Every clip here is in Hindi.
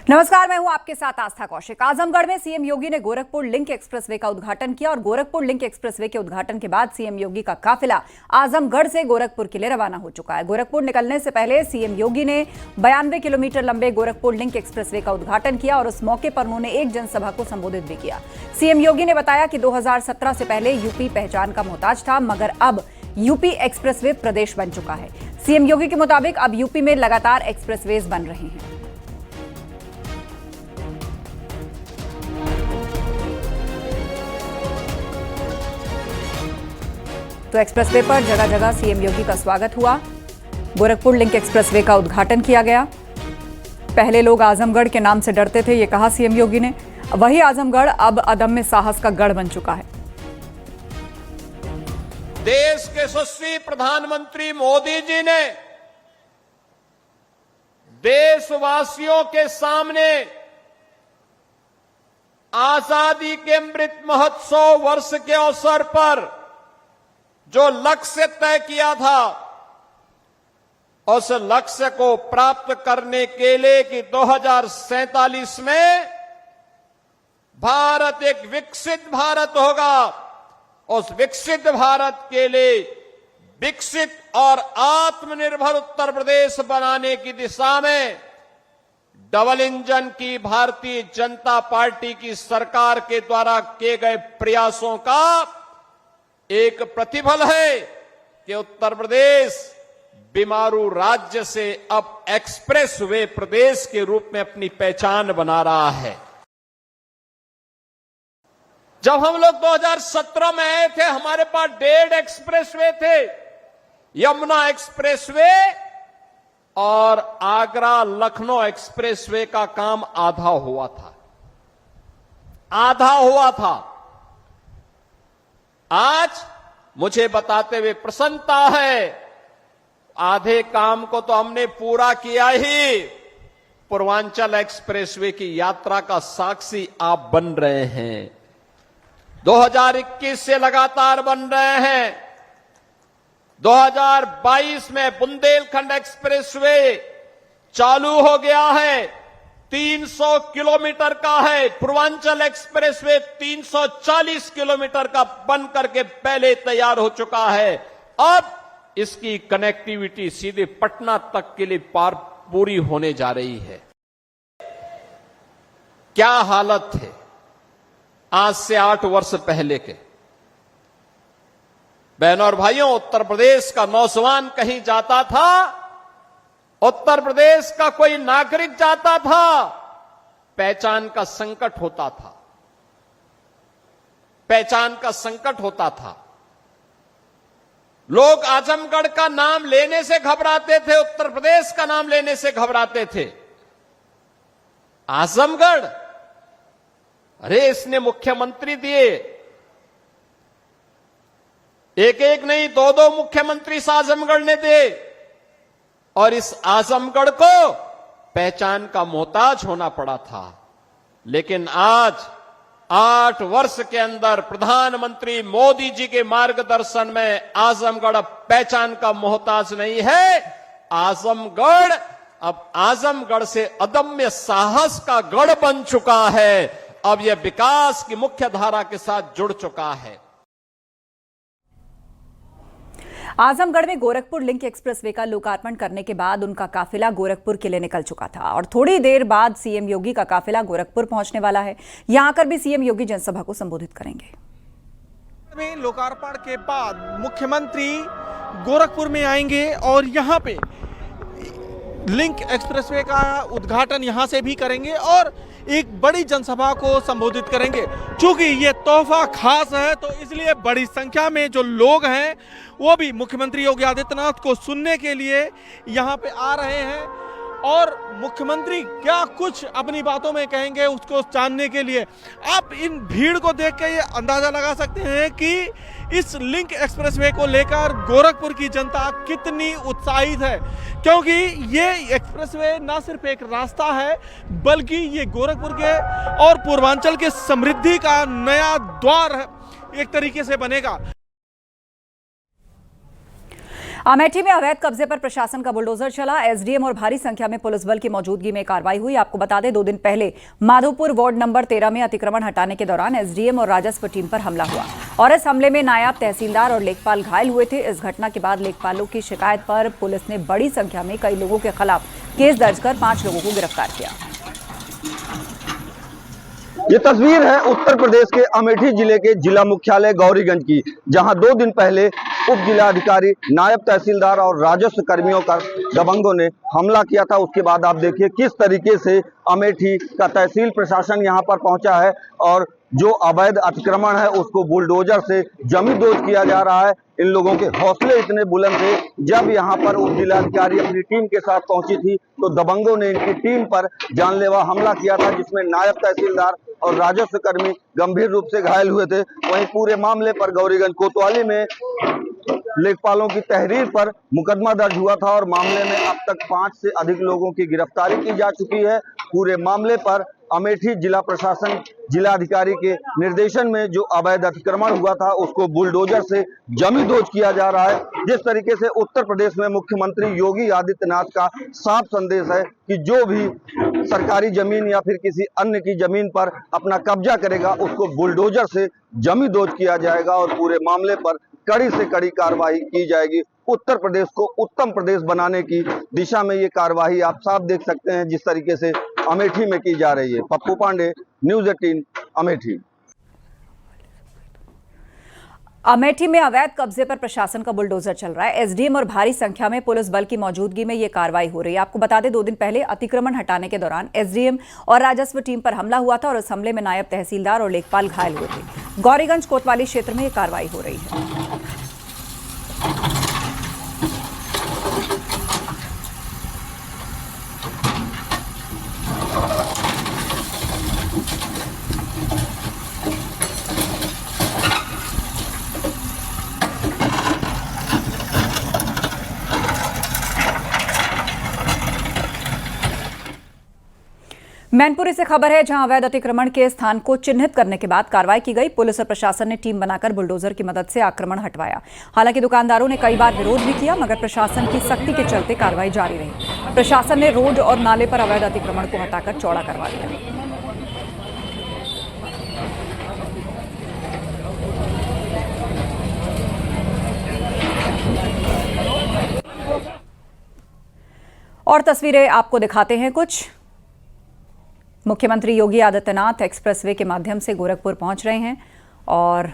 नमस्कार, मैं हूं आपके साथ आस्था कौशिक। आजमगढ़ में सीएम योगी ने गोरखपुर लिंक एक्सप्रेसवे का उद्घाटन किया और गोरखपुर लिंक एक्सप्रेसवे के उद्घाटन के बाद सीएम योगी का काफिला आजमगढ़ से गोरखपुर के लिए रवाना हो चुका है। गोरखपुर निकलने से पहले सीएम योगी ने 92 किलोमीटर लंबे गोरखपुर लिंक एक्सप्रेसवे का उद्घाटन किया और उस मौके पर उन्होंने एक जनसभा को संबोधित भी किया। सीएम योगी ने बताया कि 2017 से पहले यूपी पहचान का मोहताज था, मगर अब यूपी एक्सप्रेसवे प्रदेश बन चुका है। सीएम योगी के मुताबिक अब यूपी में लगातार एक्सप्रेसवेज बन रहे हैं। तो एक्सप्रेसवे पर जगह जगह सीएम योगी का स्वागत हुआ। गोरखपुर लिंक एक्सप्रेसवे का उद्घाटन किया गया। पहले लोग आजमगढ़ के नाम से डरते थे, ये कहा सीएम योगी ने। वही आजमगढ़ अब अदम्य साहस का गढ़ बन चुका है। देश के यशस्वी प्रधानमंत्री मोदी जी ने देशवासियों के सामने आजादी के अमृत महोत्सव वर्ष के अवसर पर जो लक्ष्य तय किया था, उस लक्ष्य को प्राप्त करने के लिए कि 2047 में भारत एक विकसित भारत होगा, उस विकसित भारत के लिए विकसित और आत्मनिर्भर उत्तर प्रदेश बनाने की दिशा में डबल इंजन की भारतीय जनता पार्टी की सरकार के द्वारा किए गए प्रयासों का एक प्रतिफल है कि उत्तर प्रदेश बीमारू राज्य से अब एक्सप्रेसवे प्रदेश के रूप में अपनी पहचान बना रहा है। जब हम लोग 2017 में आए थे, हमारे पास 1.5 एक्सप्रेसवे थे, यमुना एक्सप्रेसवे और आगरा लखनऊ एक्सप्रेसवे का काम आधा हुआ था। आज मुझे बताते हुए प्रसन्नता है, आधे काम को तो हमने पूरा किया ही। पूर्वांचल एक्सप्रेसवे की यात्रा का साक्षी आप बन रहे हैं। 2021 से लगातार बन रहे हैं। 2022 में बुंदेलखंड एक्सप्रेसवे चालू हो गया है, 300 किलोमीटर का है। पूर्वांचल एक्सप्रेसवे 340 किलोमीटर का बन करके पहले तैयार हो चुका है। अब इसकी कनेक्टिविटी सीधे पटना तक के लिए पूरी होने जा रही है। क्या हालत थे आज से 8 वर्ष पहले के। बहनों और भाइयों, उत्तर प्रदेश का नौजवान कहीं जाता था, उत्तर प्रदेश का कोई नागरिक जाता था, पहचान का संकट होता था। लोग आजमगढ़ का नाम लेने से घबराते थे, उत्तर प्रदेश का नाम लेने से घबराते थे। आजमगढ़, अरे इसने मुख्यमंत्री दिए, एक नहीं 2 मुख्यमंत्री इस आजमगढ़ ने दिए, और इस आजमगढ़ को पहचान का मोहताज होना पड़ा था। लेकिन आज 8 वर्ष के अंदर प्रधानमंत्री मोदी जी के मार्गदर्शन में आजमगढ़ अब पहचान का मोहताज नहीं है। आजमगढ़ से अदम्य साहस का गढ़ बन चुका है। अब यह विकास की मुख्य धारा के साथ जुड़ चुका है। आजमगढ़ में गोरखपुर लिंक एक्सप्रेसवे का लोकार्पण करने के बाद उनका काफिला गोरखपुर के लिए निकल चुका था और थोड़ी देर बाद सीएम योगी का काफिला गोरखपुर पहुंचने वाला है। यहां आकर भी सीएम योगी जनसभा को संबोधित करेंगे। लोकार्पण के बाद मुख्यमंत्री गोरखपुर में आएंगे और यहां पे लिंक एक्सप्रेसवे का उद्घाटन यहां से भी करेंगे और एक बड़ी जनसभा को संबोधित करेंगे। चूंकि ये तोहफा खास है, तो इसलिए बड़ी संख्या में जो लोग हैं वो भी मुख्यमंत्री योगी आदित्यनाथ को सुनने के लिए यहाँ पे आ रहे हैं और मुख्यमंत्री क्या कुछ अपनी बातों में कहेंगे उसको जानने के लिए आप इन भीड़ को देख के ये अंदाजा लगा सकते हैं कि इस लिंक एक्सप्रेसवे को लेकर गोरखपुर की जनता कितनी उत्साहित है, क्योंकि ये एक्सप्रेसवे ना सिर्फ एक रास्ता है बल्कि ये गोरखपुर के और पूर्वांचल के समृद्धि का नया द्वार एक तरीके से बनेगा। अमेठी में अवैध कब्जे पर प्रशासन का बुलडोजर चला। एसडीएम और भारी संख्या में पुलिस बल की मौजूदगी में कार्रवाई हुई। आपको बता दें 2 दिन पहले माधोपुर वार्ड नंबर 13 में अतिक्रमण हटाने के दौरान एसडीएम और राजस्व टीम पर हमला हुआ और इस हमले में नायब तहसीलदार और लेखपाल घायल हुए थे। इस घटना के बाद लेखपालों की शिकायत पर पुलिस ने बड़ी संख्या में कई लोगों के खिलाफ केस दर्ज कर 5 लोगों को गिरफ्तार किया। ये तस्वीर है उत्तर प्रदेश के अमेठी जिले के जिला मुख्यालय गौरीगंज की, जहां 2 दिन पहले उप जिलाधिकारी, नायब तहसीलदार और राजस्व कर्मियों पर दबंगों ने हमला किया था। उसके बाद आप देखिए किस तरीके से अमेठी का तहसील प्रशासन यहां पर पहुंचा है और जो अवैध अतिक्रमण है उसको बुलडोजर से जमींदोज किया जा रहा है। इन लोगों के हौसले इतने बुलंद थे, जब यहां पर उप जिलाधिकारी अपनी टीम के साथ पहुंची थी तो दबंगों ने इनकी टीम पर जानलेवा हमला किया था, जिसमें नायब तहसीलदार और राजस्व कर्मी गंभीर रूप से घायल हुए थे। वहीं पूरे मामले पर गौरीगंज कोतवाली में लेखपालों की तहरीर पर मुकदमा दर्ज हुआ था और मामले में अब तक 5 से अधिक लोगों की गिरफ्तारी की जा चुकी है। पूरे मामले पर अमेठी जिला प्रशासन जिलाधिकारी के निर्देशन में जो अवैध अतिक्रमण हुआ था उसको बुलडोजर से जमींदोज किया जा रहा है। जिस तरीके से उत्तर प्रदेश में मुख्यमंत्री योगी आदित्यनाथ का साफ संदेश है कि जो भी सरकारी जमीन या फिर किसी अन्य की जमीन पर अपना कब्जा करेगा उसको बुलडोजर से जमींदोज किया जाएगा और पूरे मामले पर कड़ी से कड़ी कार्रवाई की जाएगी। उत्तर प्रदेश को उत्तम प्रदेश बनाने की दिशा में ये कार्रवाई आप साफ देख सकते हैं जिस तरीके से अमेठी में की जा रही है। पप्पू पांडे, न्यूज़ 18 अमेठी। अमेठी में अवैध कब्जे पर प्रशासन का बुलडोजर चल रहा है। एसडीएम और भारी संख्या में पुलिस बल की मौजूदगी में यह कार्रवाई हो रही है। आपको बता दें 2 दिन पहले अतिक्रमण हटाने के दौरान एसडीएम और राजस्व टीम पर हमला हुआ था और इस हमले में नायब तहसीलदार और लेखपाल घायल हुए थे। गौरीगंज कोतवाली क्षेत्र में यह कार्रवाई हो रही है। मैनपुरी से खबर है, जहां अवैध अतिक्रमण के स्थान को चिन्हित करने के बाद कार्रवाई की गई। पुलिस और प्रशासन ने टीम बनाकर बुलडोजर की मदद से आक्रमण हटवाया। हालांकि दुकानदारों ने कई बार विरोध भी किया, मगर प्रशासन की सख्ती के चलते कार्रवाई जारी रही। प्रशासन ने रोड और नाले पर अवैध अतिक्रमण को हटाकर चौड़ा करवा दिया। और तस्वीरें आपको दिखाते हैं कुछ। मुख्यमंत्री योगी आदित्यनाथ एक्सप्रेसवे के माध्यम से गोरखपुर पहुंच रहे हैं और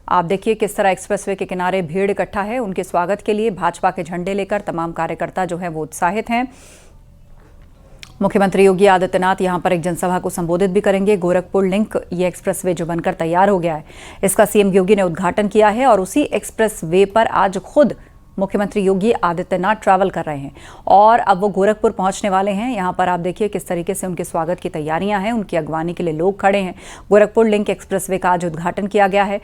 आप देखिए किस तरह एक्सप्रेसवे के किनारे भीड़ इकट्ठा है। उनके स्वागत के लिए भाजपा के झंडे लेकर तमाम कार्यकर्ता जो है वो उत्साहित हैं। मुख्यमंत्री योगी आदित्यनाथ यहां पर एक जनसभा को संबोधित भी करेंगे। गोरखपुर लिंक ये एक्सप्रेसवे जो बनकर तैयार हो गया है, इसका सीएम योगी ने उद्घाटन किया है और उसी एक्सप्रेसवे पर आज खुद मुख्यमंत्री योगी आदित्यनाथ ट्रैवल कर रहे हैं और अब वो गोरखपुर पहुंचने वाले हैं। यहां पर आप देखिए किस तरीके से उनके स्वागत की तैयारियां हैं। उनकी अगवानी के लिए लोग खड़े हैं। गोरखपुर लिंक एक्सप्रेसवे का आज उद्घाटन किया गया है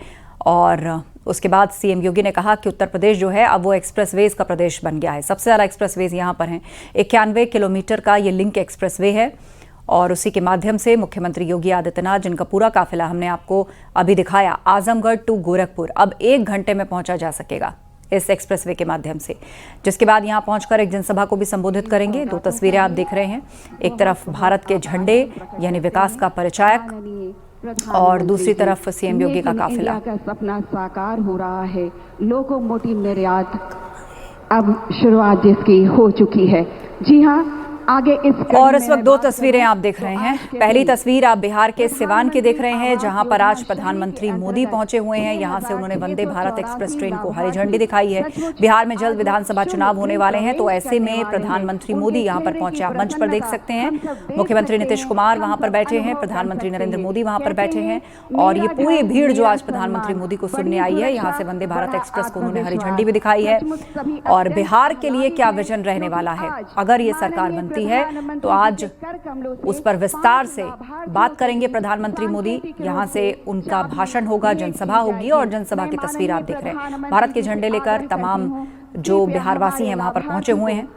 और उसके बाद सीएम योगी ने कहा कि उत्तर प्रदेश जो है अब वो एक्सप्रेसवेज का प्रदेश बन गया है। सबसे ज़्यादा एक्सप्रेसवेज यहाँ पर हैं। 91 किलोमीटर का ये लिंक एक्सप्रेसवे है और उसी के माध्यम से मुख्यमंत्री योगी आदित्यनाथ, जिनका पूरा काफिला हमने आपको अभी दिखाया, आजमगढ़ टू गोरखपुर अब 1 घंटे में पहुंचा जा सकेगा इस एक्सप्रेसवे के माध्यम से, जिसके बाद यहां पहुंचकर एक जनसभा को भी संबोधित करेंगे। 2 तस्वीरें आप देख रहे हैं, एक तरफ भारत के झंडे यानी विकास का परिचायक और दूसरी तरफ सीएम योगी का काफिला। सपना साकार हो रहा है। लोकोमोटिव निर्यात अब शुरुआत जिसकी हो चुकी है। जी हाँ, आगे और इस वक्त 2 तस्वीरें आप देख रहे हैं। पहली तस्वीर आप बिहार के सिवान की देख रहे हैं, जहां पर आज प्रधानमंत्री मोदी पहुंचे हुए हैं। यहां से उन्होंने वंदे भारत एक्सप्रेस ट्रेन को हरी झंडी दिखाई है। बिहार में जल्द विधानसभा चुनाव होने वाले हैं, तो ऐसे में प्रधानमंत्री मोदी यहां पर पहुंचे। आप मंच पर देख सकते हैं, मुख्यमंत्री नीतीश कुमार वहां पर बैठे हैं, प्रधानमंत्री नरेंद्र मोदी वहां पर बैठे हैं और ये पूरी भीड़ जो आज प्रधानमंत्री मोदी को सुनने आई है, यहाँ से वंदे भारत एक्सप्रेस को उन्होंने हरी झंडी भी दिखाई है। और बिहार के लिए क्या विजन रहने वाला है अगर ये सरकार बनती है, तो आज उस पर विस्तार से बात करेंगे प्रधानमंत्री मोदी। यहां से उनका भाषण होगा, जनसभा होगी और जनसभा की तस्वीर आप देख रहे हैं। भारत के झंडे लेकर तमाम जो बिहारवासी हैं वहां पर पहुंचे हुए हैं।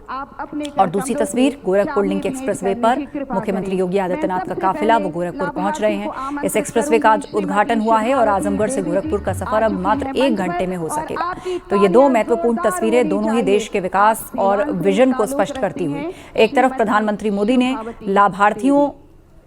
और दूसरी तस्वीर गोरखपुर लिंक एक्सप्रेसवे पर मुख्यमंत्री योगी आदित्यनाथ का काफिला वो गोरखपुर पहुंच रहे हैं। इस एक्सप्रेसवे का आज उद्घाटन हुआ है और आजमगढ़ से गोरखपुर का सफर अब मात्र 1 घंटे में हो सकेगा। तो ये दो महत्वपूर्ण तस्वीरें दोनों ही देश के विकास और विजन को स्पष्ट करती हुई। एक तरफ प्रधानमंत्री मोदी ने लाभार्थियों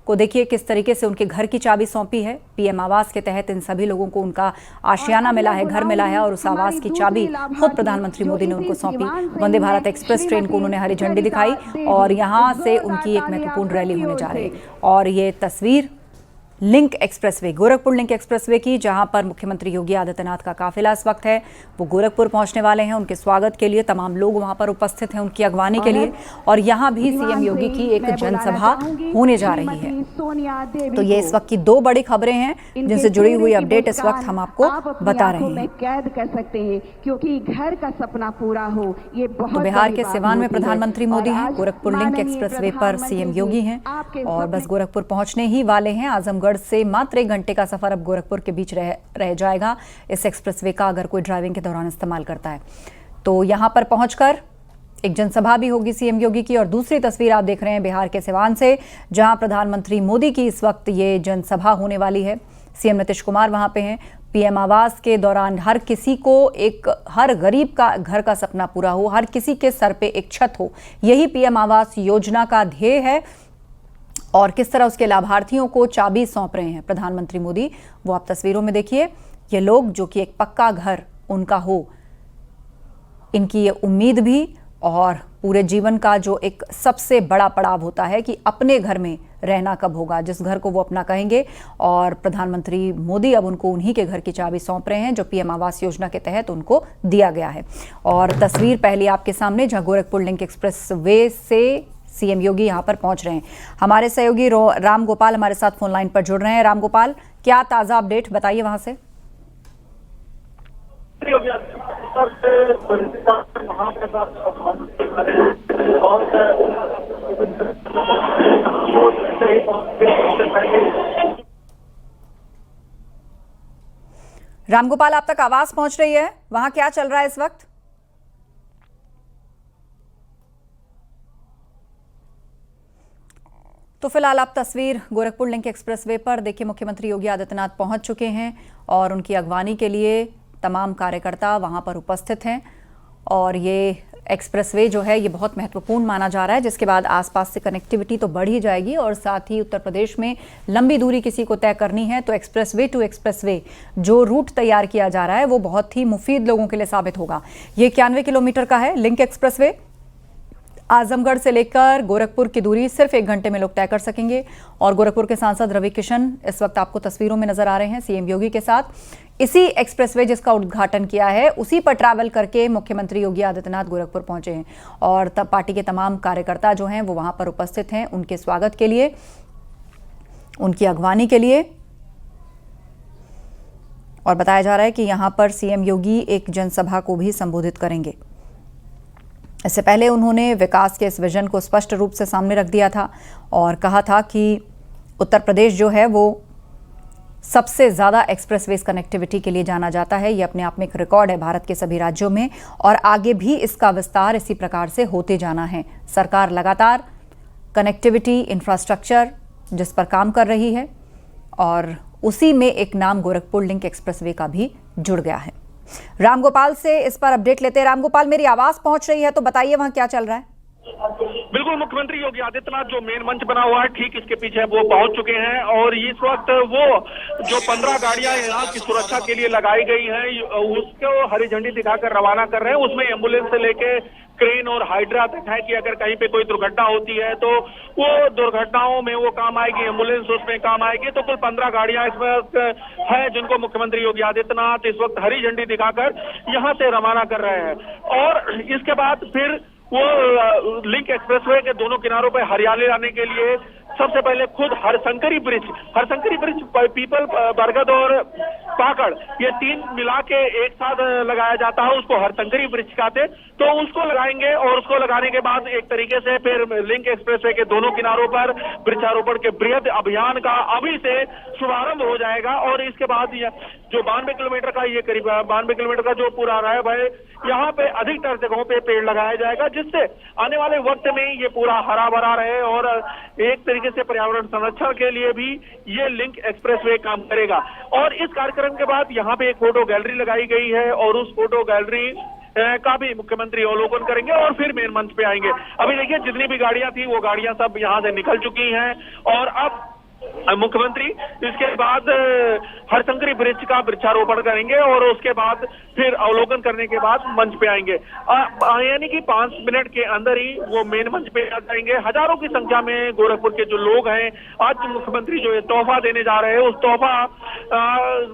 को देखिए किस तरीके से उनके घर की चाबी सौंपी है। पीएम आवास के तहत इन सभी लोगों को उनका आशियाना मिला है, घर मिला है और उस आवास की चाबी खुद प्रधानमंत्री मोदी ने उनको सौंपी। वंदे भारत एक्सप्रेस ट्रेन को उन्होंने हरी झंडी दिखाई और यहां से उनकी एक महत्वपूर्ण रैली होने जा रही है। और ये तस्वीर link expressway, Gorakhpur link expressway की, जहां पर मुख्यमंत्री योगी आदित्यनाथ का काफिला इस वक्त है वो गोरखपुर पहुंचने वाले हैं। उनके स्वागत के लिए तमाम लोग वहां पर उपस्थित हैं उनकी अगवानी के लिए। और यहां भी सीएम योगी की एक जनसभा होने जा रही है। तो ये इस वक्त की 2 बड़ी खबरें हैं जिनसे जुड़ी हुई अपडेट इस वक्त हम आपको बता रहे हैं। कैद कर सकते हैं क्योंकि घर का सपना पूरा हो, ये बहुत तो बिहार के सिवान में प्रधानमंत्री मोदी हैं, गोरखपुर लिंक एक्सप्रेसवे पर सीएम योगी हैं और बस गोरखपुर पहुंचने ही वाले हैं। आजमगढ़ से मात्र 1 घंटे का सफर अब गोरखपुर के बीच रह जाएगा इस एक्सप्रेसवे का, अगर कोई ड्राइविंग के दौरान इस्तेमाल करता है। तो यहां पर पहुंचकर एक जनसभा भी होगी सीएम योगी की। और दूसरी तस्वीर आप देख रहे हैं बिहार के सिवान से, जहां प्रधानमंत्री मोदी की इस वक्त ये जनसभा होने वाली है। सीएम नीतीश कुमार वहां पे हैं। पीएम आवास के दौरान हर किसी को हर गरीब का घर का सपना पूरा हो, हर किसी के सर पे एक छत हो, यही पीएम आवास योजना का ध्येय है। और किस तरह उसके लाभार्थियों को चाबी सौंप रहे हैं प्रधानमंत्री मोदी, वो आप तस्वीरों में देखिए। ये लोग जो कि एक पक्का घर उनका हो, इनकी ये उम्मीद भी और पूरे जीवन का जो एक सबसे बड़ा पड़ाव होता है कि अपने घर में रहना कब होगा, जिस घर को वो अपना कहेंगे। और प्रधानमंत्री मोदी अब उनको उन्हीं के घर की चाबी सौंप रहे हैं जो पीएम आवास योजना के तहत उनको दिया गया है। और तस्वीर पहले आपके सामने, जहां गोरखपुर लिंक एक्सप्रेस वे से सीएम योगी यहां पर पहुंच रहे हैं। हमारे सहयोगी राम गोपाल हमारे साथ फोन लाइन पर जुड़ रहे हैं। राम गोपाल, क्या ताजा अपडेट बताइए वहां से। राम गोपाल, आप तक आवाज पहुंच रही है? वहां क्या चल रहा है इस वक्त? तो फिलहाल आप तस्वीर गोरखपुर लिंक एक्सप्रेसवे पर देखिए, मुख्यमंत्री योगी आदित्यनाथ पहुंच चुके हैं और उनकी अगवानी के लिए तमाम कार्यकर्ता वहां पर उपस्थित हैं। और ये एक्सप्रेसवे जो है ये बहुत महत्वपूर्ण माना जा रहा है, जिसके बाद आसपास से कनेक्टिविटी तो बढ़ ही जाएगी और साथ ही उत्तर प्रदेश में लंबी दूरी किसी को तय करनी है तो एक्सप्रेसवे टू एक्सप्रेसवे जो रूट तैयार किया जा रहा है वो बहुत ही मुफीद लोगों के लिए साबित होगा। ये 91 किलोमीटर का है लिंक एक्सप्रेसवे। आजमगढ़ से लेकर गोरखपुर की दूरी सिर्फ 1 घंटे में लोग तय कर सकेंगे। और गोरखपुर के सांसद रवि किशन इस वक्त आपको तस्वीरों में नजर आ रहे हैं सीएम योगी के साथ। इसी एक्सप्रेसवे जिसका उद्घाटन किया है उसी पर ट्रैवल करके मुख्यमंत्री योगी आदित्यनाथ गोरखपुर पहुंचे हैं और तब पार्टी के तमाम कार्यकर्ता जो हैं वो वहां पर उपस्थित हैं उनके स्वागत के लिए, उनकी अगवानी के लिए। और बताया जा रहा है कि यहां पर सीएम योगी एक जनसभा को भी संबोधित करेंगे। इससे पहले उन्होंने विकास के इस विजन को स्पष्ट रूप से सामने रख दिया था और कहा था कि उत्तर प्रदेश जो है वो सबसे ज़्यादा एक्सप्रेसवेज कनेक्टिविटी के लिए जाना जाता है। ये अपने आप में एक रिकॉर्ड है भारत के सभी राज्यों में और आगे भी इसका विस्तार इसी प्रकार से होते जाना है। सरकार लगातार कनेक्टिविटी इंफ्रास्ट्रक्चर जिस पर काम कर रही है और उसी में एक नाम गोरखपुर लिंक एक्सप्रेसवे का भी जुड़ गया है। रामगोपाल से इस पर अपडेट लेते हैं। रामगोपाल, मेरी आवाज पहुंच रही है तो बताइए वहां क्या चल रहा है? बिल्कुल, मुख्यमंत्री योगी आदित्यनाथ जो मेन मंच बना हुआ है ठीक इसके पीछे वो पहुंच चुके हैं और इस वक्त वो जो 15 गाड़ियां यहाँ की सुरक्षा के लिए लगाई गई हैं उसको हरी झंडी दिखाकर रवाना कर रहे हैं। उसमें एम्बुलेंस से लेके क्रेन और हाइड्रा तक है कि अगर कहीं पे कोई दुर्घटना होती है तो वो दुर्घटनाओं में वो काम आएगी, एम्बुलेंस उसमें काम आएगी। तो कुल 15 गाड़ियां इस वक्त है जिनको मुख्यमंत्री योगी आदित्यनाथ इस वक्त हरी झंडी दिखाकर यहाँ से रवाना कर रहे हैं। और इसके बाद फिर वो लिंक एक्सप्रेसवे के दोनों किनारों पर हरियाली लाने के लिए सबसे पहले खुद हरशंकरी ब्रिज पीपल, बरगद और पाकड़ ये 3 मिला के एक साथ लगाया जाता है, उसको हरशंकरी ब्रिज कहते। तो उसको लगाएंगे और उसको लगाने के बाद एक तरीके से फिर लिंक एक्सप्रेसवे के दोनों किनारों पर वृक्षारोपण के बृहद अभियान का अभी से शुभारंभ हो जाएगा। और इसके बाद जो 92 किलोमीटर का ये करीब 92 किलोमीटर का जो पूरा रैब है, यहाँ पे अधिकतर जगहों पे पेड़ लगाया जाएगा, जिससे आने वाले वक्त में ये पूरा हरा भरा रहे और एक तरीके से पर्यावरण संरक्षण के लिए भी ये लिंक एक्सप्रेसवे काम करेगा। और इस कार्यक्रम के बाद यहाँ पे एक फोटो गैलरी लगाई गई है और उस फोटो गैलरी का भी मुख्यमंत्री अवलोकन करेंगे और फिर मेन मंच पे आएंगे। अभी देखिए जितनी भी गाड़ियां थी वो गाड़ियां सब यहां से निकल चुकी हैं और अब मुख्यमंत्री इसके बाद हरशंकरी ब्रिज का वृक्षारोपण करेंगे और उसके बाद फिर अवलोकन करने के बाद मंच पे आएंगे। यानी कि 5 मिनट के अंदर ही वो मेन मंच पे आ जाएंगे। हजारों की संख्या में गोरखपुर के जो लोग हैं, आज मुख्यमंत्री जो ये तोहफा देने जा रहे हैं, उस तोहफा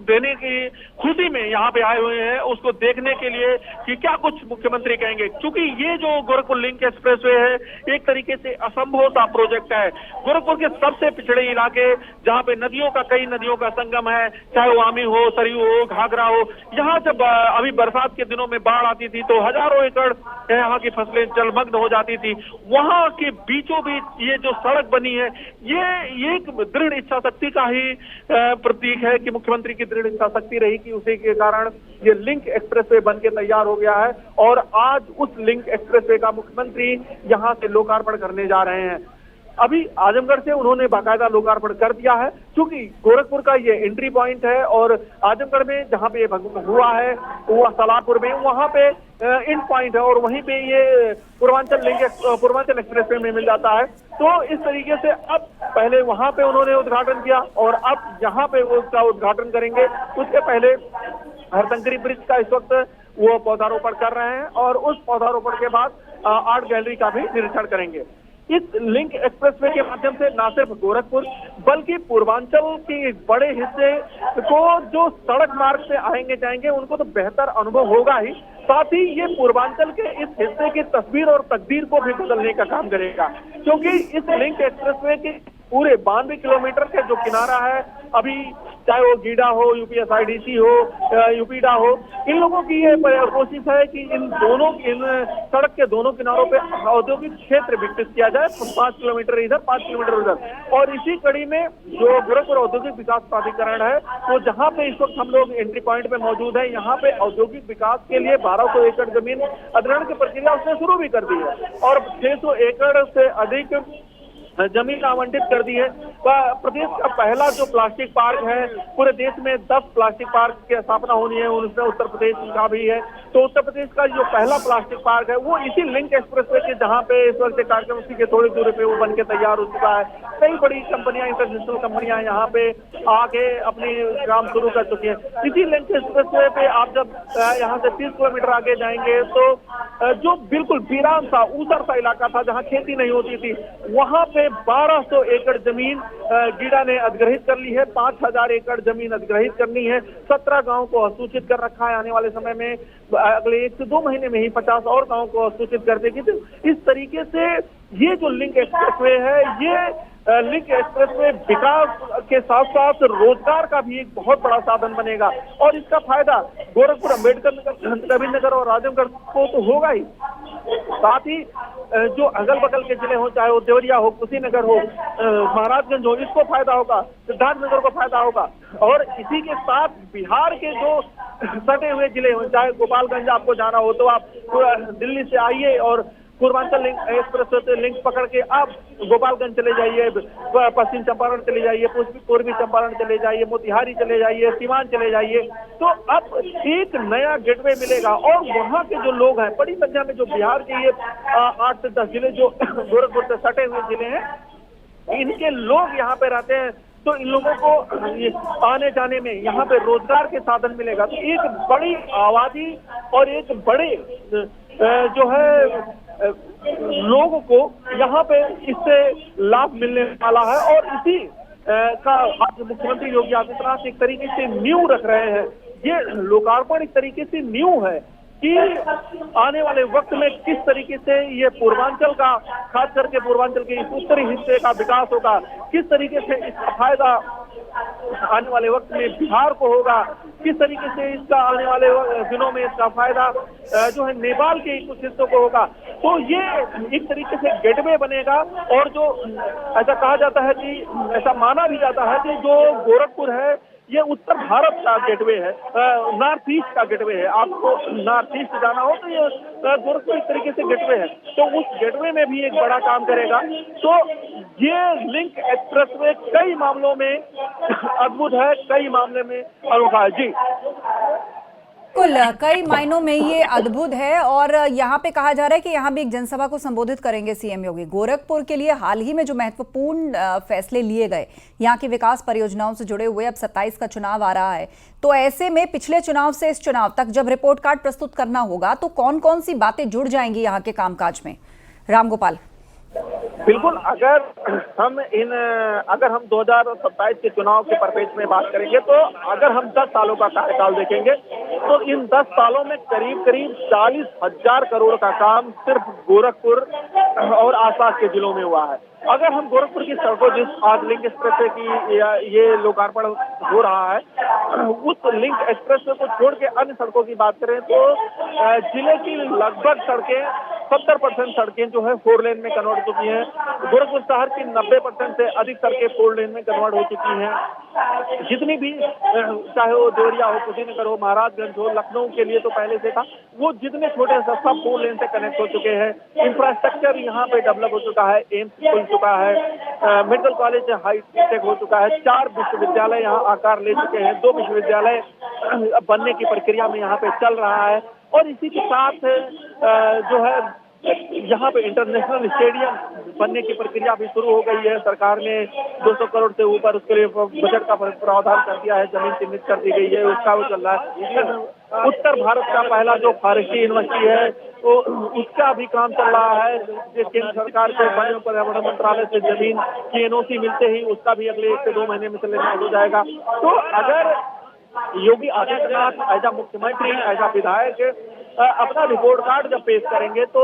देने की खुशी में यहाँ पे आए हुए हैं, उसको देखने के लिए कि क्या कुछ मुख्यमंत्री कहेंगे। क्योंकि ये जो गोरखपुर लिंक एक्सप्रेसवे है एक तरीके से असंभव सा प्रोजेक्ट है। गोरखपुर के सबसे पिछड़े इलाके जहाँ पे नदियों का संगम है, चाहे वो आमी हो, सरयू हो, घाघरा हो, यहाँ से अभी बरसात के दिनों में बाढ़ आती थी तो हजारों एकड़ यहाँ की फसलें जलमग्न हो जाती थी। वहां के बीचों बीच ये जो सड़क बनी है, ये एक दृढ़ इच्छा शक्ति का ही प्रतीक है कि मुख्यमंत्री की दृढ़ इच्छा शक्ति रही कि उसी के कारण ये लिंक एक्सप्रेसवे बन के तैयार हो गया है और आज उस लिंक एक्सप्रेसवे का मुख्यमंत्री यहाँ से लोकार्पण करने जा रहे हैं। अभी आजमगढ़ से उन्होंने बाकायदा लोकार्पण कर दिया है, क्योंकि गोरखपुर का ये एंट्री पॉइंट है और आजमगढ़ में जहां पे ये हुआ है वो सलारपुर में, वहां पे एंड पॉइंट है और वहीं पे ये पूर्वांचल एक्सप्रेसवे में मिल जाता है। तो इस तरीके से अब पहले वहां पे उन्होंने उद्घाटन किया और अब यहाँ पे वो उसका उद्घाटन करेंगे। उसके पहले हरशंकरी ब्रिज का इस वक्त वो पौधारोपण कर रहे हैं और उस पौधारोपण के बाद आर्ट गैलरी का भी निरीक्षण करेंगे। इस लिंक एक्सप्रेसवे के माध्यम से न सिर्फ गोरखपुर बल्कि पूर्वांचल के एक बड़े हिस्से को जो सड़क मार्ग से आएंगे जाएंगे उनको तो बेहतर अनुभव होगा ही, साथ ही ये पूर्वांचल के इस हिस्से की तस्वीर और तकदीर को भी बदलने का काम करेगा। क्योंकि इस लिंक एक्सप्रेसवे के पूरे 92 किलोमीटर के जो किनारा है, अभी चाहे वो गीडा हो, यूपीएसआईडीसी हो, यूपीडा हो, इन लोगों की ये कोशिश है कि इन सड़क के दोनों किनारों पे औद्योगिक क्षेत्र विकसित किया जाए, 5 किलोमीटर इधर 5 किलोमीटर उधर। और इसी कड़ी में जो गोरखपुर औद्योगिक विकास प्राधिकरण है, तो जहाँ पे इस वक्त हम लोग एंट्री पॉइंट पे मौजूद है, यहाँ पे औद्योगिक विकास के लिए 1200 एकड़ जमीन अधिग्रहण की प्रक्रिया उसने शुरू भी कर दी है और 600 एकड़ से अधिक जमीन आवंटित कर दी है। प्रदेश का पहला जो प्लास्टिक पार्क है, पूरे देश में 10 प्लास्टिक पार्क की स्थापना होनी है, उनमें उत्तर प्रदेश का भी है। तो उत्तर प्रदेश का जो पहला प्लास्टिक पार्क है वो इसी लिंक एक्सप्रेसवे के जहां पे इस वक्त कार्यक्रम उसी के थोड़ी दूरी पे वो बन के तैयार हो चुका है। कई बड़ी कंपनियां, इंटरनेशनल कंपनियां यहाँ पे आके अपनी काम शुरू कर चुकी है। इसी लिंक एक्सप्रेसवे पे आप जब यहाँ से 30 किलोमीटर आगे जाएंगे तो जो बिल्कुल वीरान सा ऊसर सा इलाका था जहाँ खेती नहीं होती थी, वहां पे 1200 एकड़ जमीन गीडा ने अधिग्रहित कर ली है। 5000 एकड़ जमीन अधिग्रहित करनी है। 17 गांव को सूचित कर रखा है। आने वाले समय में अगले 1 से 2 महीने में ही 50 और गांव को सूचित कर देगी। तो इस तरीके से ये जो लिंक एक्सप्रेसवे है, ये लिंक एक्सप्रेसवे विकास के साथ साथ रोजगार का भी एक बहुत बड़ा साधन बनेगा और इसका फायदा गोरखपुर, अम्बेडकर नगर और आजमगढ़ को तो होगा ही, साथ ही जो अगल बगल के जिले हो, चाहे वो देवरिया हो, कुशीनगर हो, महाराजगंज हो, इसको फायदा होगा, सिद्धार्थनगर को फायदा होगा। और इसी के साथ बिहार के जो सटे हुए जिले हो, चाहे गोपालगंज आपको जाना हो तो आप दिल्ली से आइए और पूर्वांचल लिंक एक्सप्रेस लिंक पकड़ के आप गोपालगंज चले जाइए, पश्चिम चंपारण चले जाइए, पूर्वी चंपारण चले जाइए, मोतिहारी चले जाइए, सीवान चले जाइए। तो अब एक नया गेटवे मिलेगा और वहाँ के जो लोग हैं, बड़ी संख्या में जो बिहार के ये 8 से 10 जिले जो गोरखपुर से सटे हुए जिले हैं, इनके लोग यहाँ पे रहते हैं। तो इन लोगों को आने जाने में यहाँ पे रोजगार के साधन मिलेगा। तो एक बड़ी आबादी और एक बड़े जो है लोगों को यहाँ पे इससे लाभ मिलने वाला है और इसी का आज मुख्यमंत्री योगी आदित्यनाथ एक तरीके से नींव रख रहे हैं। ये लोकार्पण एक तरीके से नींव है कि आने वाले वक्त में किस तरीके से ये पूर्वांचल का, खास करके पूर्वांचल के इस उत्तरी हिस्से का विकास होगा, किस तरीके से इसका फायदा आने वाले वक्त में बिहार को होगा, किस तरीके से इसका आने वाले दिनों में इसका फायदा जो है नेपाल के कुछ हिस्सों को होगा। तो ये एक तरीके से गेटवे बनेगा और जो ऐसा कहा जाता है कि ऐसा माना भी जाता है कि जो गोरखपुर है ये उत्तर भारत का गेटवे है, नॉर्थ ईस्ट का गेटवे है। आपको नॉर्थ ईस्ट जाना हो तो ये गोरखपुर एक तरीके से गेटवे है, तो उस गेटवे में भी एक बड़ा काम करेगा। तो ये लिंक एक्सप्रेसवे कई मामलों में अद्भुत है, कई मामले में अनोखा है। जी बिल्कुल, कई मायनों में ये अद्भुत है और यहाँ पे कहा जा रहा है कि यहाँ भी एक जनसभा को संबोधित करेंगे सीएम योगी। गोरखपुर के लिए हाल ही में जो महत्वपूर्ण फैसले लिए गए, यहाँ की विकास परियोजनाओं से जुड़े हुए, अब 27 का चुनाव आ रहा है, तो ऐसे में पिछले चुनाव से इस चुनाव तक जब रिपोर्ट कार्ड प्रस्तुत करना होगा तो कौन कौन सी बातें जुड़ जाएंगी यहाँ के कामकाज में? रामगोपाल। बिल्कुल, अगर हम 2027 के चुनाव के परिप्रेक्ष्य में बात करेंगे तो अगर हम 10 सालों का कार्यकाल देखेंगे तो इन 10 सालों में करीब 40,000 करोड़ का काम सिर्फ गोरखपुर और आसपास के जिलों में हुआ है। अगर हम गोरखपुर की सड़कों, जिस आज लिंक एक्सप्रेसवे की ये लोकार्पण हो रहा है, उस लिंक एक्सप्रेसवे को छोड़ के अन्य सड़कों की बात करें तो जिले की लगभग सड़कें 70% सड़कें जो है 4 लेन में कन्वर्ट हो चुकी हैं। गोरखपुर शहर की 90% से अधिक सड़कें 4 लेन में कन्वर्ट हो चुकी हैं। जितनी भी, चाहे वो देवरिया हो, कुशीनगर हो, महाराजगंज हो, लखनऊ के लिए तो पहले से था, वो जितने छोटे से सब 4 लेन से कनेक्ट हो चुके हैं। इंफ्रास्ट्रक्चर यहाँ पे डेवलप हो चुका है, एम्स खुल चुका है, मेडिकल कॉलेज हाईटेक हो चुका है, 4 विश्वविद्यालय यहाँ आकार ले चुके हैं, 2 विश्वविद्यालय बनने की प्रक्रिया में यहाँ पे चल रहा है। और इसी के साथ जो है यहाँ पे इंटरनेशनल स्टेडियम बनने की प्रक्रिया भी शुरू हो गई है। सरकार ने 200 करोड़ से ऊपर उसके लिए बजट का प्रावधान कर दिया है, जमीन चिन्हित कर दी गई है, उसका वो चल रहा है। उत्तर भारत का पहला जो फॉरेस्ट्री यूनिवर्सिटी है तो उसका भी काम चल रहा है। केंद्र सरकार को वन एवं पर्यावरण मंत्रालय से जमीन की एनओसी मिलते ही उसका भी अगले 1 से 2 महीने में चलना हो जाएगा। तो अगर योगी आदित्यनाथ एज मुख्यमंत्री, एज विधायक अपना रिपोर्ट कार्ड जब पेश करेंगे तो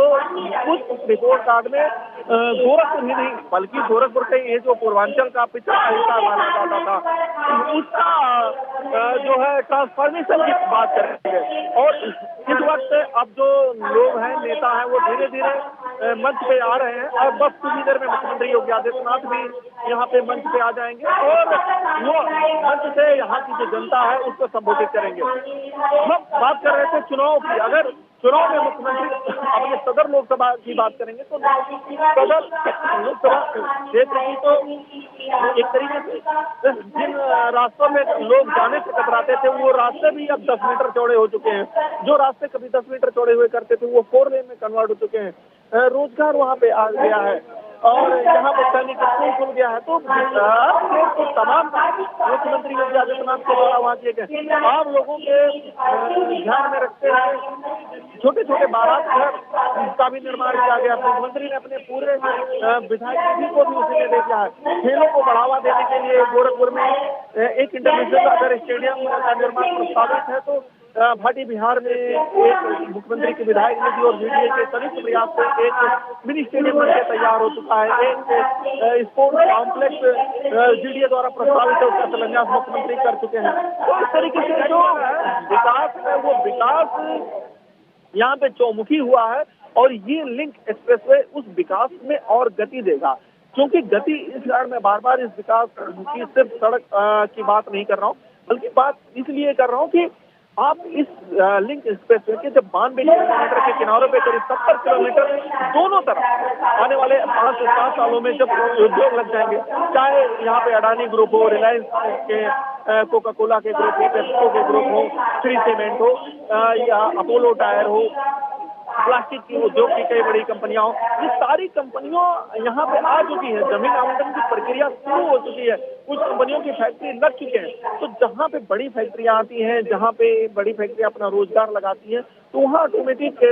उस रिपोर्ट कार्ड में गोरखपुर ही नहीं बल्कि गोरखपुर के ये जो पूर्वांचल का पिछड़ा हिस्सा माना जाता था, उसका जो है ट्रांसफॉर्मेशन की बात करेंगे। और इस वक्त अब जो लोग हैं, नेता हैं, वो धीरे धीरे मंच पे आ रहे हैं और बस कुछ ही देर में मुख्यमंत्री योगी आदित्यनाथ भी यहाँ पे मंच पे आ जाएंगे और वो मंच से यहाँ की जो जनता है उसको संबोधित करेंगे। हम बात कर रहे थे चुनाव की। अगर चुनाव में मुख्यमंत्री अपने सदर लोकसभा की बात करेंगे तो सदर लोकसभा क्षेत्र की तो एक तरीके से जिन रास्तों में लोग जाने से कतराते थे वो रास्ते भी अब 10 मीटर चौड़े हो चुके हैं। जो रास्ते कभी 10 मीटर चौड़े हुए करते थे वो 4 लेन में कन्वर्ट हो चुके हैं। रोजगार वहाँ पे आ गया है और यहाँ पर सैनिक स्कूल खुल गया है। तो तमाम मुख्यमंत्री योगी आदित्यनाथ के द्वारा वहाँ किए गए आम लोगों के ध्यान में रखते हुए छोटे छोटे बारात घर का भी निर्माण किया गया। मुख्यमंत्री ने अपने पूरे विधायक निधि को भी उसी में दे दिया है। खेलों को बढ़ावा देने के लिए गोरखपुर में एक इंटरनेशनल अगर स्टेडियम का निर्माण प्रस्तावित है तो भाटी बिहार में एक मुख्यमंत्री के विधायक निधि और वीडीए के संयुक्त प्रयास से एक मिनी स्टेडियम बनकर तैयार हो चुका है। एक स्पोर्ट्स कॉम्प्लेक्स जीडीए द्वारा प्रस्तावित है, उसका शिलान्यास मुख्यमंत्री कर चुके हैं। तो इस तरीके से जो विकास है वो विकास यहाँ पे चौमुखी हुआ है और ये लिंक एक्सप्रेसवे उस विकास में और गति देगा। क्योंकि गति इस शहर में बार बार इस विकास की सिर्फ सड़क की बात नहीं कर रहा हूँ, बल्कि बात इसलिए कर रहा हूँ कि आप इस लिंक एक्सप्रेसवे के जब 92 किलोमीटर के किनारों पे करीब 70 किलोमीटर दोनों तरफ आने वाले 5 से 7 सालों में जब उद्योग लग जाएंगे, चाहे यहाँ पे अडानी ग्रुप हो, रिलायंस के कोका कोला के ग्रुप हो, पेप्को के ग्रुप हो, श्री सीमेंट हो या अपोलो टायर हो, प्लास्टिक की उद्योग की कई बड़ी कंपनियां हो, ये सारी कंपनियों यहाँ पे आ चुकी है। जमीन आवंटन की प्रक्रिया शुरू हो चुकी है, कुछ कंपनियों की फैक्ट्री लग चुके हैं। तो जहाँ पे बड़ी फैक्ट्रियां आती हैं, जहाँ पे बड़ी फैक्ट्रियां अपना रोजगार लगाती हैं, तो वहाँ ऑटोमेटिक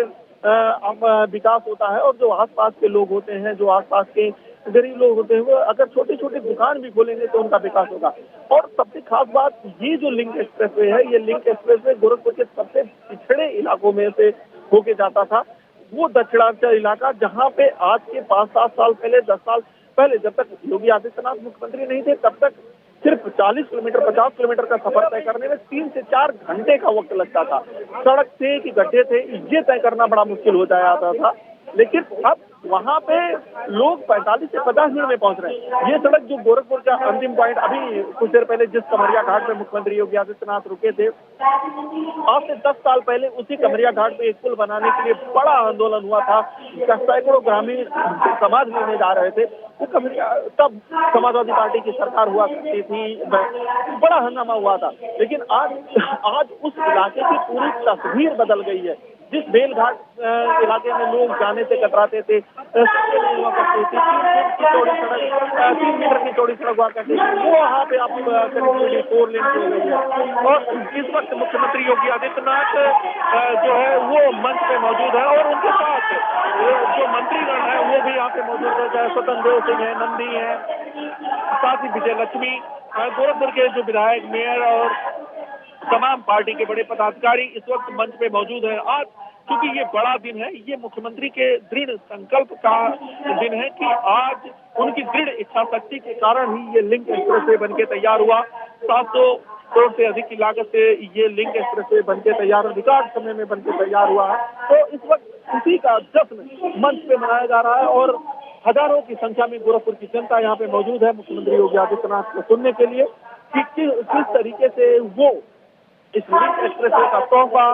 विकास होता है। और जो आसपास के लोग होते हैं, जो आसपास के गरीब लोग होते हैं, वो अगर छोटे छोटे दुकान भी खोलेंगे तो उनका विकास होगा। और सबसे खास बात, ये जो लिंक एक्सप्रेसवे है, ये लिंक एक्सप्रेसवे गोरखपुर के सबसे पिछड़े इलाकों में से होके जाता था। वो दक्षिणांचल इलाका जहाँ पे आज के 5-7 साल पहले, 10 साल पहले, जब तक योगी आदित्यनाथ मुख्यमंत्री नहीं थे, तब तक सिर्फ 40 किलोमीटर 50 किलोमीटर का सफर तय करने में 3 से 4 घंटे का वक्त लगता था। सड़क थे कि गड्ढे थे, ये तय करना बड़ा मुश्किल हो जाता था। लेकिन अब वहां पे लोग 45 से 50 मिनट में पहुंच रहे हैं। ये सड़क जो गोरखपुर का अंतिम पॉइंट, अभी कुछ देर पहले जिस कमरिया घाट पे मुख्यमंत्री योगी आदित्यनाथ रुके थे, आज से 10 साल पहले उसी कमरिया घाट पे एक पुल बनाने के लिए बड़ा आंदोलन हुआ था। सैकड़ों ग्रामीण समाज लेने जा रहे थे। वो कमरिया, तब समाजवादी पार्टी की सरकार हुआ करती थी, बड़ा हंगामा हुआ था। लेकिन आज उस इलाके की पूरी तस्वीर बदल गई है। जिस बेलघाट इलाके में लोग जाने से कतराते थे, नहीं हुआ करती थी, 3 मीटर की चौड़ी सड़क हुआ करती थी, वो वहाँ पे अब करीब 4 लेन की हो गई है। और इस वक्त मुख्यमंत्री योगी आदित्यनाथ जो है वो मंच पे मौजूद है और उनके साथ जो मंत्रीगण है वो भी यहाँ पे मौजूद है, चाहे स्वतंत्र देव सिंह है, नंदी है, साथ ही विजय लक्ष्मी, गोरखपुर के जो विधायक, मेयर और तमाम पार्टी के बड़े पदाधिकारी इस वक्त मंच पे मौजूद है। आज क्योंकि ये बड़ा दिन है, ये मुख्यमंत्री के दृढ़ संकल्प का दिन है कि आज उनकी दृढ़ इच्छा शक्ति के कारण ही ये लिंक एक्सप्रेसवे बनके तैयार हुआ। 700 करोड़ से अधिक की लागत से ये लिंक एक्सप्रेसवे बनके तैयार, रिकॉर्ड समय में बनके तैयार हुआ है। तो इस वक्त उसी का जश्न मंच पे मनाया जा रहा है और हजारों की संख्या में गोरखपुर की जनता यहाँ पे मौजूद है मुख्यमंत्री योगी आदित्यनाथ को सुनने के लिए कि किस तरीके से वो इस लिंक एक्सप्रेसवे का तोहफा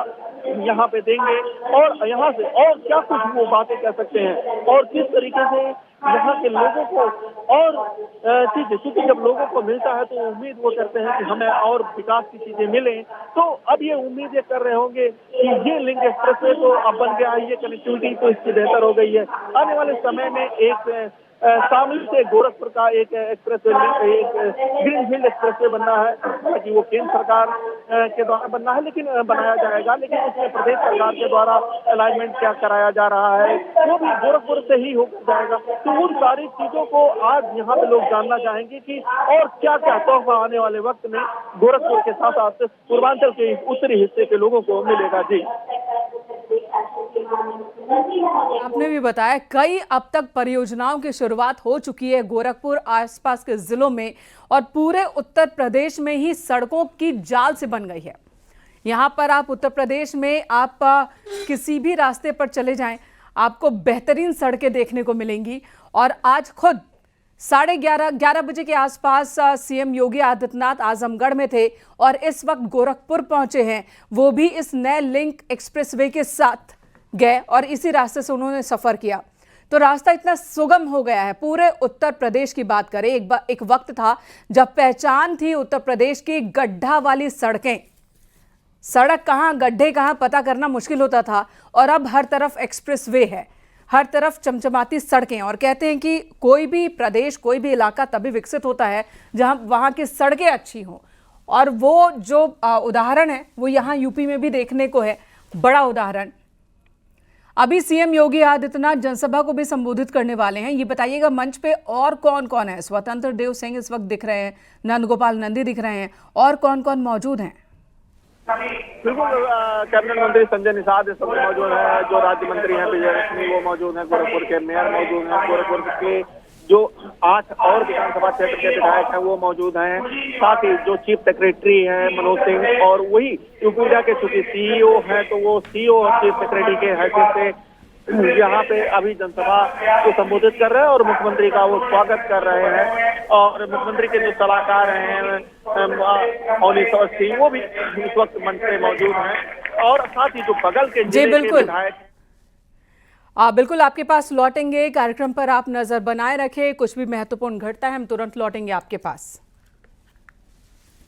यहाँ पे देंगे और यहाँ से और क्या कुछ वो बातें कह सकते हैं और किस तरीके से यहाँ के लोगों को और चीजें, क्योंकि जब लोगों को मिलता है तो उम्मीद वो करते हैं कि हमें और विकास की चीजें मिलें। तो अब ये उम्मीद ये कर रहे होंगे कि ये लिंक एक्सप्रेसवे तो अब बन गया, ये कनेक्टिविटी तो इसकी बेहतर हो गई है। आने वाले समय में एक शामिल से गोरखपुर का एक एक्सप्रेसवे, एक ग्रीनफील्ड एक्सप्रेसवे बनना है, ताकि वो केंद्र सरकार के द्वारा बनना है, लेकिन बनाया जाएगा, लेकिन उसमें प्रदेश सरकार के द्वारा अलाइनमेंट क्या कराया जा रहा है वो भी गोरखपुर से ही हो जाएगा। तो उन सारी चीजों को आज यहाँ पे लोग जानना चाहेंगे कि और क्या क्या तोहफा आने वाले वक्त में गोरखपुर के साथ साथ पूर्वांचल के उत्तरी हिस्से के लोगों को मिलेगा। जी, आपने भी बताया कई अब तक परियोजनाओं की शुरुआत हो चुकी है गोरखपुर आसपास के जिलों में और पूरे उत्तर प्रदेश में ही सड़कों की जाल से बन गई है। यहाँ पर आप उत्तर प्रदेश में आप किसी भी रास्ते पर चले जाएं, आपको बेहतरीन सड़कें देखने को मिलेंगी। और आज खुद 11:30 बजे के आसपास सीएम योगी आदित्यनाथ आजमगढ़ में थे और इस वक्त गोरखपुर पहुंचे हैं, वो भी इस नए लिंक एक्सप्रेसवे के साथ गए और इसी रास्ते से उन्होंने सफर किया। तो रास्ता इतना सुगम हो गया है। पूरे उत्तर प्रदेश की बात करें, एक वक्त था जब पहचान थी उत्तर प्रदेश की गड्ढा वाली सड़कें, सड़क कहाँ गड्ढे कहाँ पता करना मुश्किल होता था, और अब हर तरफ एक्सप्रेसवे है, हर तरफ चमचमाती सड़कें। और कहते हैं कि कोई भी प्रदेश, कोई भी इलाका तभी विकसित होता है जहां वहां की सड़कें अच्छी हों, और वो जो उदाहरण है वो यहाँ यूपी में भी देखने को है, बड़ा उदाहरण। अभी सीएम योगी आदित्यनाथ जनसभा को भी संबोधित करने वाले हैं। ये बताइएगा मंच पे और कौन कौन है? स्वतंत्र देव सिंह इस वक्त दिख रहे हैं, नंदगोपाल नंदी दिख रहे हैं, और कौन कौन मौजूद हैं? बिल्कुल, कैबिनेट मंत्री संजय निषाद इस वक्त मौजूद है, जो राज्य मंत्री हैं विजय लक्ष्मी वो मौजूद हैं, गोरखपुर के मेयर मौजूद हैं, गोरखपुर के जो 8 और विधानसभा क्षेत्र के विधायक हैं वो मौजूद हैं, साथ ही जो चीफ सेक्रेटरी हैं मनोज सिंह, और वही यूपीडा के चूंकि सीईओ हैं तो वो सीईओ और चीफ सेक्रेटरी के हैसियत से यहाँ पे अभी जनसभा को संबोधित कर रहे हैं और मुख्यमंत्री का वो स्वागत कर रहे हैं। और मुख्यमंत्री के जो सलाहकार हैं औनीश्वर सिंह वो भी इस वक्त मंच पे मौजूद हैं, और साथ ही जो बगल के जिले के विधायक बिल्कुल आपके पास लौटेंगे। कार्यक्रम पर आप नजर बनाए रखें, कुछ भी महत्वपूर्ण घटता है हम तुरंत लौटेंगे आपके पास।